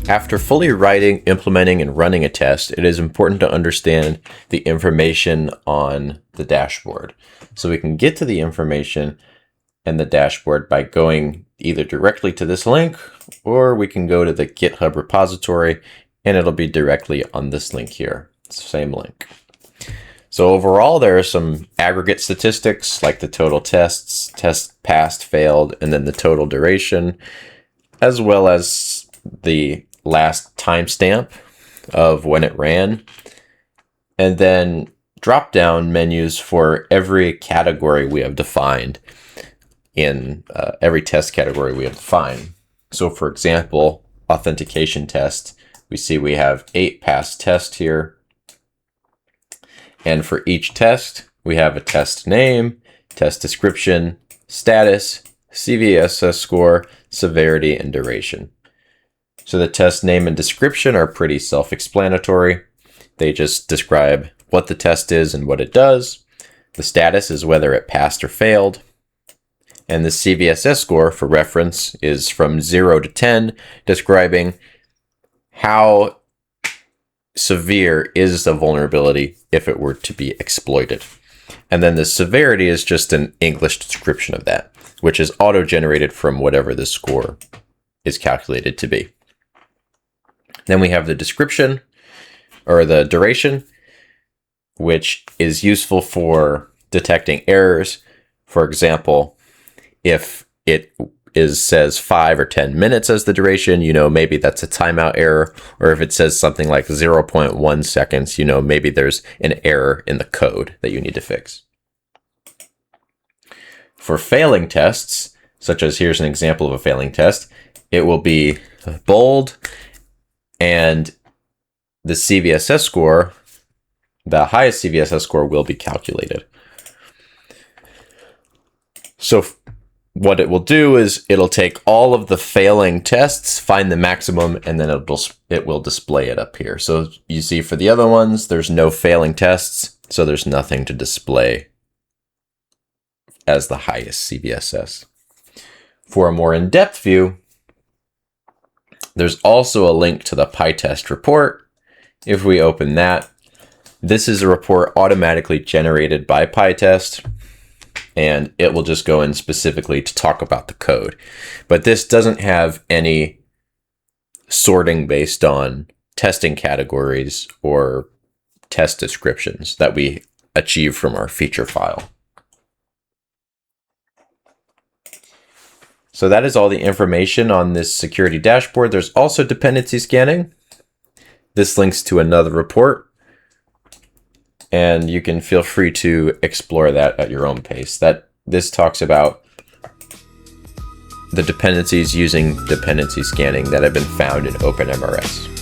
After fully writing, implementing, and running a test, it is important to understand the information on the dashboard. So we can get to the information and the dashboard by going either directly to this link, or we can go to the GitHub repository and it'll be directly on this link here. Same link. So overall, there are some aggregate statistics like the total tests, test passed, failed, and then the total duration, as well as the last timestamp of when it ran, and then drop-down menus for every category we have defined in every test category we have defined. So for example, authentication test, we see we have 8 passed tests here. And for each test, we have a test name, test description, status, CVSS score, severity, and duration. So the test name and description are pretty self-explanatory. They just describe what the test is and what it does. The status is whether it passed or failed. And the CVSS score, for reference, is from 0 to 10, describing how severe is the vulnerability if it were to be exploited. And then the severity is just an English description of that, which is auto-generated from whatever the score is calculated to be. Then we have the description, or the duration, which is useful for detecting errors. For example, if it says 5 or 10 minutes as the duration, maybe that's a timeout error. Or if it says something like 0.1 seconds, maybe there's an error in the code that you need to fix. For failing tests, such as here's an example of a failing test, it will be bold, and the CVSS score, the highest CVSS score, will be calculated. So what it will do is it'll take all of the failing tests, find the maximum, and then it will display it up here. So you see for the other ones, there's no failing tests, so there's nothing to display as the highest CVSS. For a more in-depth view, there's also a link to the PyTest report. If we open that, this is a report automatically generated by PyTest, and it will just go in specifically to talk about the code. But this doesn't have any sorting based on testing categories or test descriptions that we achieve from our feature file. So that is all the information on this security dashboard. There's also dependency scanning. This links to another report, and you can feel free to explore that at your own pace. This talks about the dependencies using dependency scanning that have been found in OpenMRS.